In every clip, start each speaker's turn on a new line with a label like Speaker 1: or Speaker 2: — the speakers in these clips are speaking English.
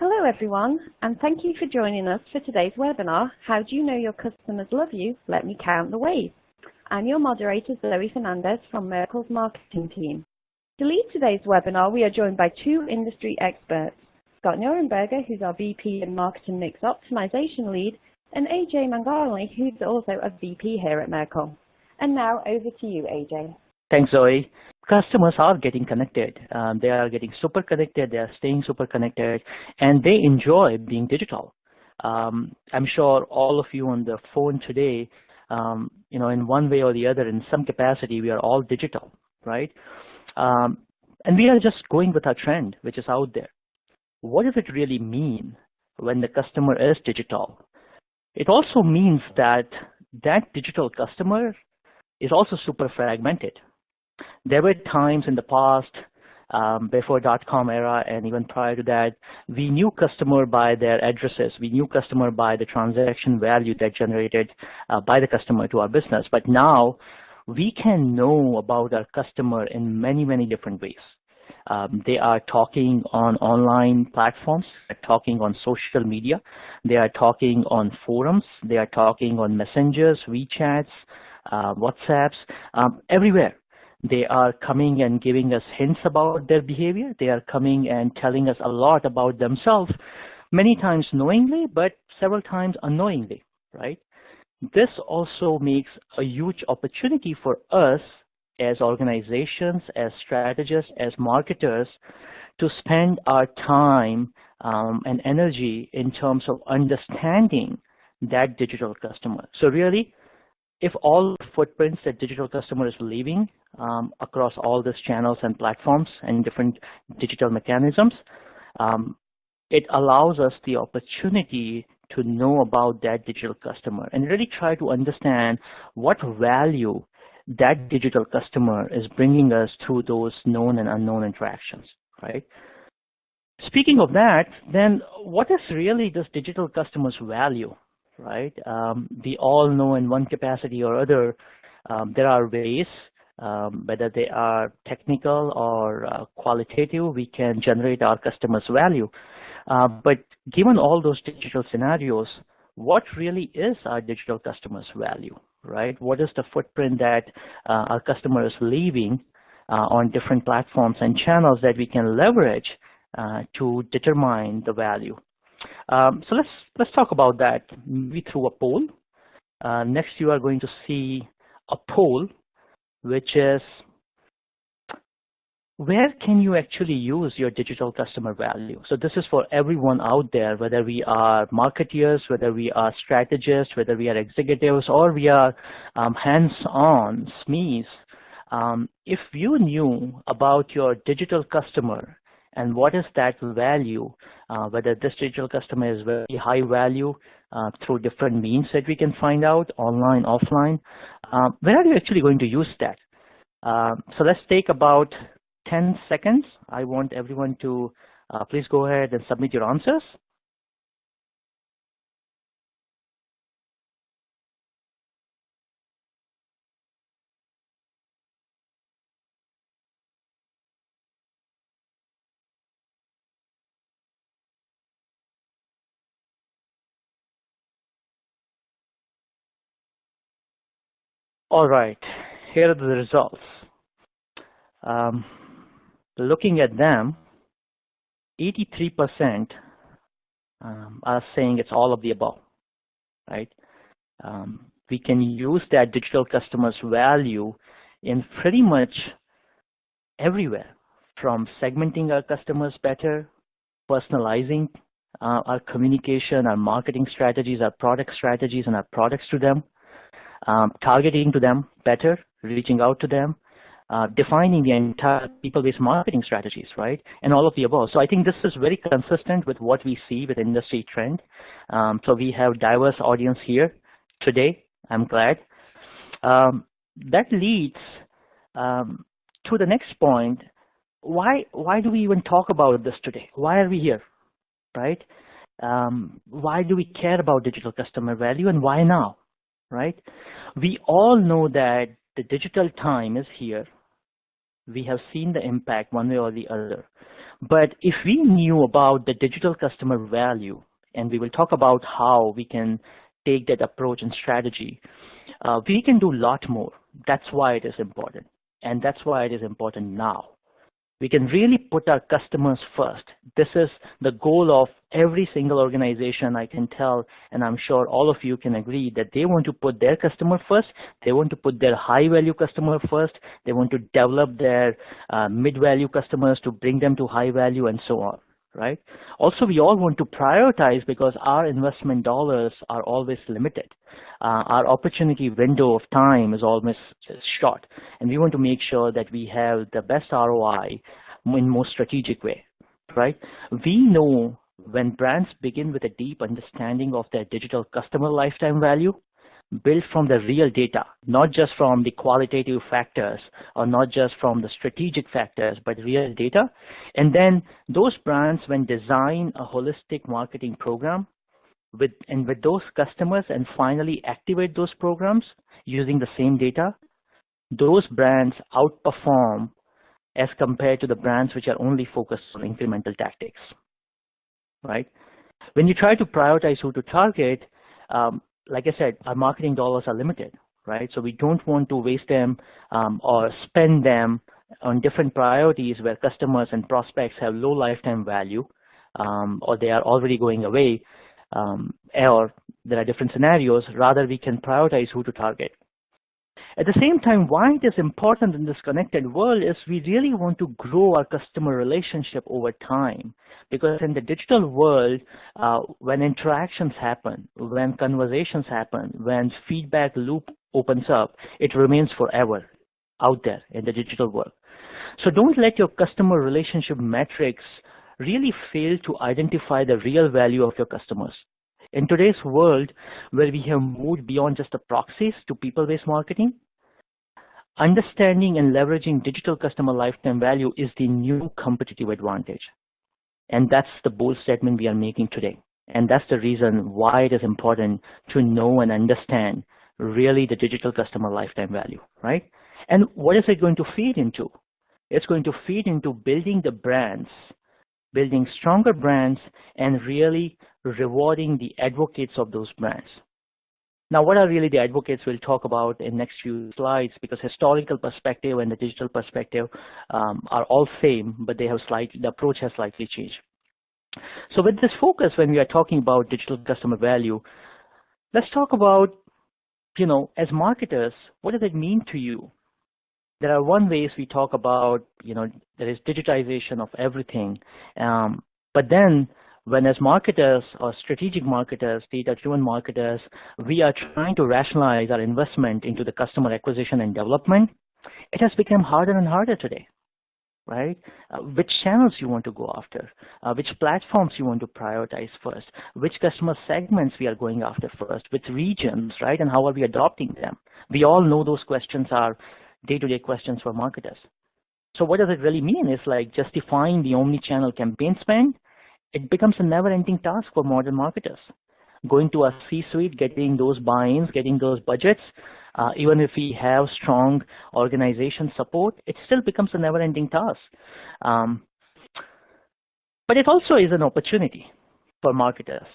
Speaker 1: Hello everyone, and thank you for joining us for today's webinar, How Do You Know Your Customers Love You? Let Me Count the Ways. I'm your moderator, Zoe Fernandez from Merkle's marketing team. To lead today's webinar, we are joined by two industry experts, Scott Neurenberger, who's our VP and Marketing Mix Optimization Lead, and AJ Mangali, who's also a VP here at Merkle. And now over to you, AJ.
Speaker 2: Thanks, Zoe. Customers are getting connected. They are getting super connected. They are staying super connected, and they enjoy being digital. I'm sure all of you on the phone today, in one way or the other, in some capacity, we are all digital, right? And we are just going with our trend, which is out there. What does it really mean when the customer is digital? It also means that that digital customer is also super fragmented. There were times in the past, before .com era and even prior to that, we knew customer by their addresses. We knew customer by the transaction value that generated by the customer to our business. But now we can know about our customer in many, many different ways. They are talking on online platforms, they're talking on social media, they are talking on forums, they are talking on messengers, WeChats, WhatsApps, everywhere. They are coming and giving us hints about their behavior. They are coming and telling us a lot about themselves, many times knowingly, but several times unknowingly, right? This also makes a huge opportunity for us as organizations, as strategists, as marketers, to spend our time and energy in terms of understanding that digital customer. So really, if all footprints that digital customer is leaving across all these channels and platforms and different digital mechanisms, it allows us the opportunity to know about that digital customer and really try to understand what value that digital customer is bringing us through those known and unknown interactions, right? Speaking of that, then what is really this digital customer's value? Right? We all know in one capacity or other, there are ways, whether they are technical or qualitative, we can generate our customers' value. But given all those digital scenarios, what really is our digital customers' value, right? What is the footprint that our customer is leaving on different platforms and channels that we can leverage to determine the value? So let's talk about that maybe through a poll. Next, you are going to see a poll, which is where can you actually use your digital customer value? So this is for everyone out there, whether we are marketeers, whether we are strategists, whether we are executives, or we are hands-on SMEs. If you knew about your digital customer and what is that value, whether this digital customer is very high value through different means that we can find out, online, offline, where are you actually going to use that? So let's take about 10 seconds. I want everyone to please go ahead and submit your answers. All right, here are the results. Looking at them, 83% are saying it's all of the above, right? We can use that digital customer's value in pretty much everywhere, from segmenting our customers better, personalizing our communication, our marketing strategies, our product strategies, and our products to them, targeting to them better, reaching out to them, defining the entire people-based marketing strategies, right? And all of the above. So I think this is very consistent with what we see with industry trend. So we have diverse audience here today. I'm glad. That leads to the next point. Why do we even talk about this today? Why are we here, right? Why do we care about digital customer value, and why now? Right? We all know that the digital time is here. We have seen the impact one way or the other. But if we knew about the digital customer value, and we will talk about how we can take that approach and strategy, we can do a lot more. That's why it is important. And that's why it is important now. We can really put our customers first. This is the goal of every single organization, I can tell, and I'm sure all of you can agree that they want to put their customer first. They want to put their high-value customer first. They want to develop their mid-value customers to bring them to high value and so on, right? Also, we all want to prioritize because our investment dollars are always limited. Our opportunity window of time is always short, and we want to make sure that we have the best ROI in most strategic way, right? We know when brands begin with a deep understanding of their digital customer lifetime value, built from the real data, not just from the qualitative factors or not just from the strategic factors, but real data. And then those brands, when design a holistic marketing program with those customers and finally activate those programs using the same data, those brands outperform as compared to the brands which are only focused on incremental tactics, right? When you try to prioritize who to target, like I said, our marketing dollars are limited, right? So we don't want to waste them or spend them on different priorities where customers and prospects have low lifetime value or they are already going away, or there are different scenarios. Rather, we can prioritize who to target. At the same time, why it is important in this connected world is we really want to grow our customer relationship over time. Because in the digital world, when interactions happen, when conversations happen, when feedback loop opens up, it remains forever out there in the digital world. So don't let your customer relationship metrics really fail to identify the real value of your customers. In today's world, where we have moved beyond just the proxies to people-based marketing, understanding and leveraging digital customer lifetime value is the new competitive advantage. And that's the bold statement we are making today. And that's the reason why it is important to know and understand really the digital customer lifetime value, right? And what is it going to feed into? It's going to feed into building the brands, building stronger brands, and really rewarding the advocates of those brands. Now, what are really the advocates we'll talk about in next few slides, because historical perspective and the digital perspective are all same, but they have the approach has slightly changed. So with this focus, when we are talking about digital customer value, let's talk about, as marketers, what does it mean to you? There are one ways we talk about, there is digitization of everything. But then when as marketers or strategic marketers, data-driven marketers, we are trying to rationalize our investment into the customer acquisition and development, it has become harder and harder today, right? Which channels you want to go after, which platforms you want to prioritize first, which customer segments we are going after first, which regions, right? And how are we adopting them? We all know those questions are day-to-day questions for marketers. So what does it really mean? It's like justifying the omni-channel campaign spend. It becomes a never-ending task for modern marketers. Going to a C-suite, getting those buy-ins, getting those budgets, even if we have strong organization support, it still becomes a never-ending task. But it also is an opportunity for marketers,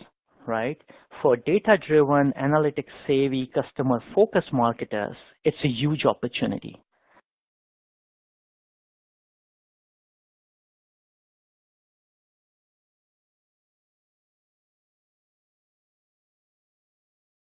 Speaker 2: right? For data-driven, analytics-savvy, customer-focused marketers, it's a huge opportunity.